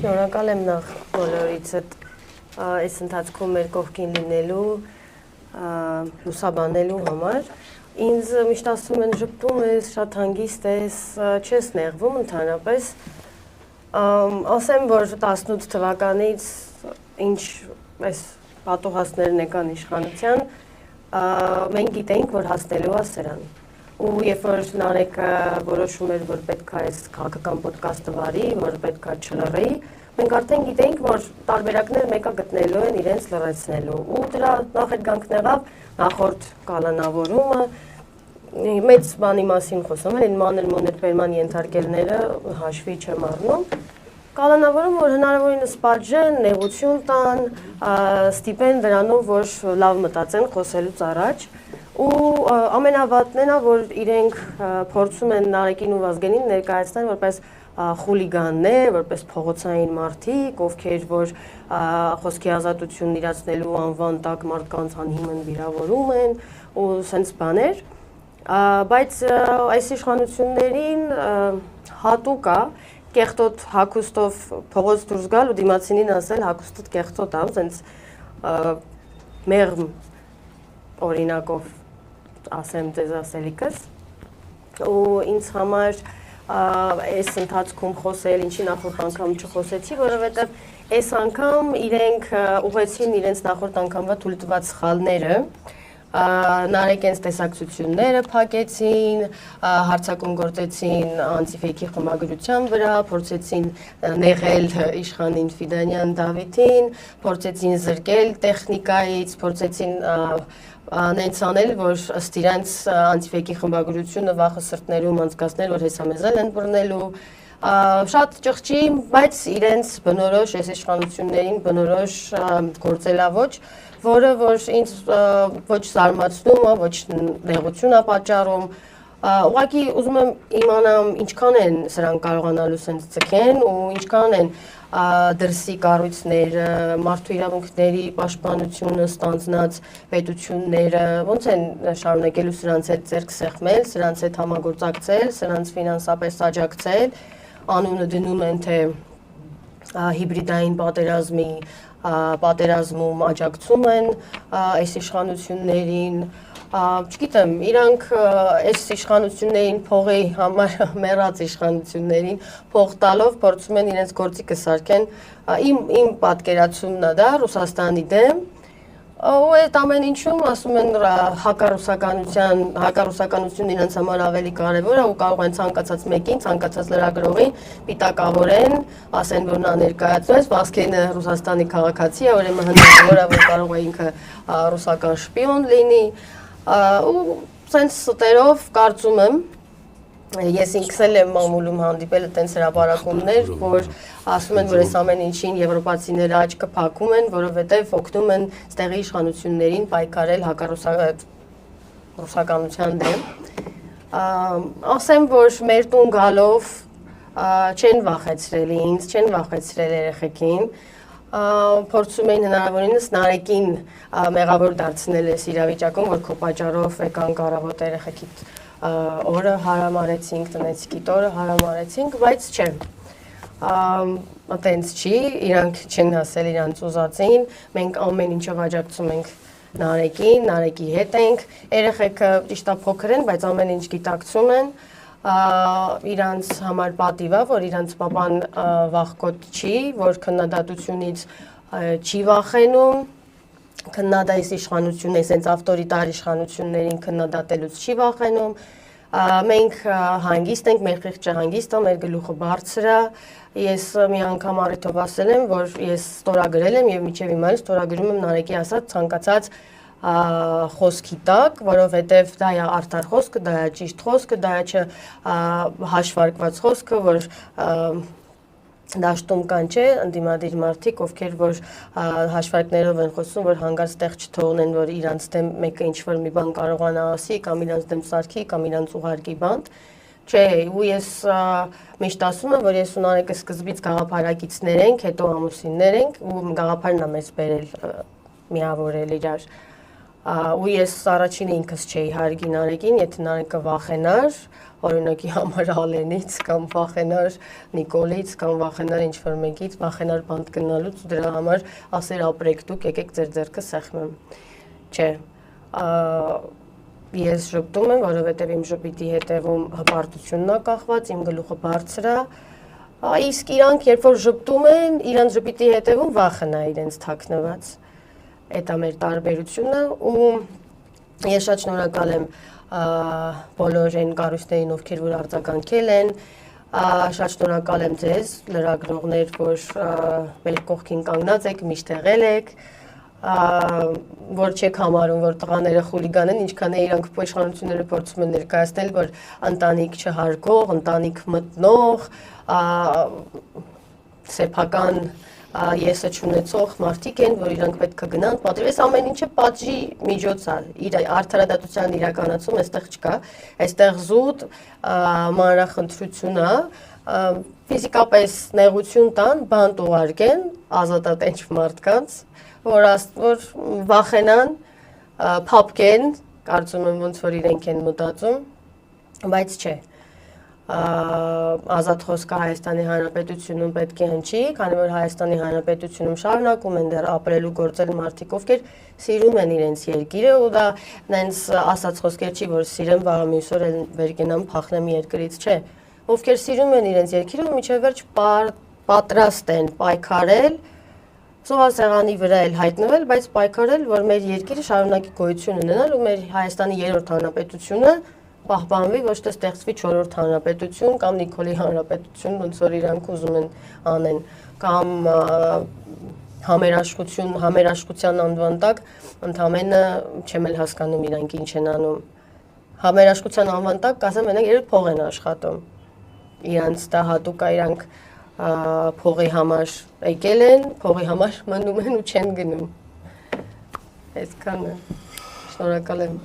Շնորհակալ եմ նախ բոլորիցդ այս ընթացքում մեր կողքին լինելու, լուսաբանելու համար։ Ինձ միշտ ասում են ժպտում ես, շատ հանգիստ ես, չես նեղվում ընդհանրապես։ Ասեմ, որ 18 թվականից ինչ այս պատուհասներն եկան իշխանության, մենք գիտեինք, որ հասնելու է սրան։ Ու երբ որ Նարեկը որոշում էր, որ պետք է այս քաղաքական ոդկասթը վարի, որ պետք է չլռի, մենք արդեն գիտեինք, որ տարբերակներ մեկը գտնելու են իրենց լռեցնելու։ Ու դրա նախերգանքն եղավ նախորդ կալանավորումը, մեծ բանի մասին խոսում են, մանր մոներբերման ենթարկելները հաշվի չեմ առնում։ Կալանավորում, որ հնարավորինս պատժեն, նեղություն տան, ստիպեն դրանով, որ լավ մտածեն խոսելուց առաջ։ Ու ամենավատն է, որ իրենք փորձում են Նարեկին ու Վազգենին ներկայացնել որպես խուլիգաններ, որպես փողոցային մարդիկ, ովքեր որ խոսքի ազատությունն իրացնելու անվան տակ մարդկանց անհիմն վիրավորում են ու սենց բաներ, բայց այս իշխանություններին հատուկ է կեղտոտ հագուստով փողոց դուրս գալ ու դիմացինին ասել հագուստդ կեղտոտ է, սենց մեղմ օրինակով ասեմ ձեզ ասելիքս ու ինձ համար այս ընթացքում խոսել, ինչի նախորդ անգամ չխոսեցի, որովհետև այս անգամ իրենք ուղեցին իրենց նախորդ անգամվա թույլ տված սխալները, Նարեկենց տեսակցությունները փակեցին, հարձակում գործեցին անտիֆեյքի խմբագրության վրա, փորձեցին նեղել իշխանին Ֆիդանյան Դավիթին, փորձեցին զրկել տեխնիկայից, փորձեցին նենց անել, որ ըստ իրենց անտիֆեյքի խմբագրությունը վախը սրտներում անցկացնել, որ հեսամեզել են բռնելու, շատ ճղճի, բայց իրենց բնորոշ այս իշխանություններին բնորոշ գործելավոճ, որը որ ինձ ոչ զարմացնում է, ոչ նեղություն է պատճառում, ուղղակի ուզում եմ իմանամ ինչքան են սրանք կարողանալու սենց ձգեն ու ինչքան են դրսի կառույցները, մարդու իրավունքների պաշտպանությունը ստանձնած պետությունները, ոնց են շարունակելու սրանց հետ ձեռք սեղմել, սրանց հետ համագործակցել, սրանց ֆինանսապես աջակցել, անունը դնում են թե հիբրիդային պատերազմում աջակցում են այս իշխանություններին, չգիտեմ, իրանք այս իշխանություններին փողի համար մեռած իշխանություններին փող տալով փորձում են իրենց գործիքը սարքեն, իմ պատկերացումն է դա Ռուսաստանի դեմ, ու այդ ամեն ինչում ասում են հակառուսականությունն իրենց համար ավելի կարևոր է ու կարող են ցանկացած մեկին, ցանկացած լրագրողին պիտակավորեն, ասեն, որ նա ներկայացնես, Վազգենը Ռուսաստանի քաղաքացի է, ուրեմն հնարավոր է, որ կարող է ինքը ռուսական շպիոն լինի, ու սենց ստերով կարծում եմ, ես ինքս էլ եմ մամուլում հանդիպել տենց հրապարակումներ, որ ասում են, որ այս ամեն ինչին եվրոպացիները աչքը փակում են, որովհետև օգնում են ստեղի իշխանություններին պայքարել ռուսականության դեմ։ Ասեմ, որ մեր տուն գալով չեն վախեցրել ինձ, չեն վախեցրել երեխեքին, փորձում էին հնարավորինս Նարեկին մեղավոր դարձնել այս իրավիճակում, որ քո պատճառով եկան կառավոտ երեխեքիդ օրը հարամարեցինք, տնեցիկիդ օրը հարամարեցինք, բայց չէ, այտենց չի, իրանք չեն հասել իրանց ուզածին, մենք ամեն ինչով աջակցում ենք Նարեկին, Նարեկի հետ ենք, երեխեքը ճիշտ է փոքր են, բայց ամեն ինչ գիտակցում են, իրանց համար պատիվ է, որ իրանց պապան վախկոտ չի, որ քննադատությունից չի վախենում, քննադայս իշխանություն է, սենց ավտորիտար իշխանություններին քննադատելուց չի վախենում, մենք հանգիստ ենք, մեր խիղճը հանգիստ է, մեր գլուխը բարձր է, ես մի անգամ առիթով ասել եմ, որ ես ստորագրել եմ և մինչև հիմա ստորագրում եմ Նարեկի ասած ցանկացած խոսքի տակ, որովհետև դա է արդար խոսքը, դա է ճիշտ խոսքը, դա է հաշվարկված խոսքը, որ դաշտում կան չէ, ընդդիմադիր մարդիկ, ովքեր որ հաշվարկներով են խոսում, որ հանգարց տեղ չթողնեն, որ իրանց դեմ մեկը ինչ-որ մի բան կարողանա ասի, կամ իրանց դեմ սարքի, կամ իրանց ուղարկի բանտ, չէ, ու ես միշտ ասում եմ, որ ես ու Նարեկը սկզբից գաղափարակիցներ ենք, հետո ամուսիններ ենք, ու գաղափարն է մեզ բերել միավորել իրար, ու ես առաջինը ինքս չէի հարգին Նարեկին, եթե Նարեկը վախենար, օրինակի համար Ալենից կամ վախենար Նիկոլից կամ վախենար ինչ-որ մեկից, վախենար բանտ գնալուց ու դրա համար ասեր ապրեք դուք, եկեք ձեր ձեռքը սեղմեմ։ Չէ, ես ժպտում եմ, որովհետև իմ ժպիտի հետևում հպարտությունն է կախված, իմ գլուխը բարձր է, իսկ իրանք երբ որ ժպտում են, իրանց ժպիտի հետևում վախն է իրենց թաքնված։ Այդ է մեր տարբերությունը ու ես շատ շնորհակալ եմ բոլոր այն կառույցներին, ովքեր որ արձագանքել են, շատ շնորհակալ եմ ձեզ, լրագրողներ, որ մեր կողքին կանգնած եք, միշտ եղել եք, որ չեք համարում, որ տղաները խուլիգան են, ինչքան է իրանք իշխանությունները փորձում են ներկայացնել, որ ընտանիք չհարգող, ընտանիք մտնող, սեփական եսը չունեցող մարդիկ են, որ իրանք պետք է գնան, պատրվես ամեն ինչը պատժի միջոց է, արդարադատության իրականացում այստեղ չկա, այստեղ զուտ մանրախնդրություն է, ֆիզիկապես նեղություն տան, բանտ ուղարկեն, ազատատենչ մարդկանց, որ վախենան, փափկեն, կարծում եմ ոնց որ իրենք են մտածում, բայց չէ, ազատ խոսքը Հայաստանի Հանրապետությունում պետք է հնչի, քանի որ Հայաստանի Հանրապետությունում շարունակում են դեռ ապրել ու գործել մարդիկ, ովքեր սիրում են իրենց երկիրը ու դա նենց ասած խոսքեր չի, որ սիրեմ վաղը մյուս օր վեր կենամ փախնեմ երկրից, չէ, ովքեր սիրում են իրենց երկիրը ու միջև վերջ պատրաստ են պայքարել, զոհասեղանի վրա էլ հայտնվել, բայց պայքարել, որ մեր երկիրը շարունակի գոյություն ունենալ ու մեր Հայաստանի երրորդ հանրապետությունը պահպանվի, ոչ թե ստեղծվի 4-րդ հանրապետություն կամ Նիկոլի հանրապետություն, ոնց որ իրանք ուզում են անեն, կամ համերաշխության անվան տակ ընդամենը չեմ էլ հասկանում իրանք ինչ են անում։ Համերաշխության անվան տակ կասեմ մենակ երբ փող են աշխատում։ Իրանց դա հատուկ է, իրանք փողի համար եկել են, փողի համար մնում են ու չեն գնում։ Այսքանը։ Շնորհակալ եմ։